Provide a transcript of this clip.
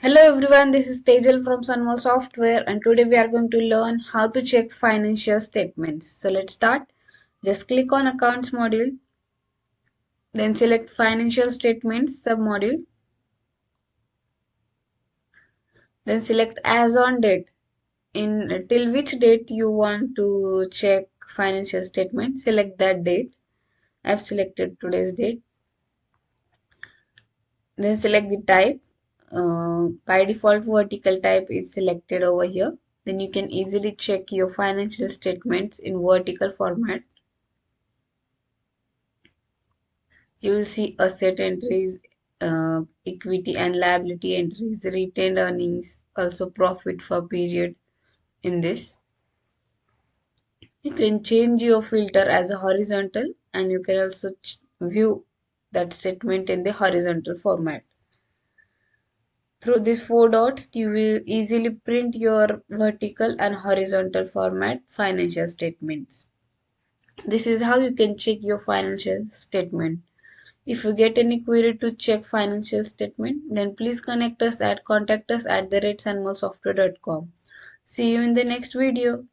Hello everyone, this is Tejal from Sunmol Software and today we are going to learn how to check financial statements. So let's start. Just click on Accounts module, then select Financial Statements submodule, then select As on date. In till which date you want to check financial statement, select that date. I've selected today's date. Then select the type. By default vertical type is selected over here. Then you can easily check your financial statements in vertical format. You will see asset entries, equity and liability entries, retained earnings, also profit for period in this. You can change your filter as a horizontal and you can also view that statement in the horizontal format. Through these four dots, you will easily print your vertical and horizontal format financial statements. This is how you can check your financial statement. If you get any query to check financial statement, then please contact us at contact us@sunmolsoftware.com. See you in the next video.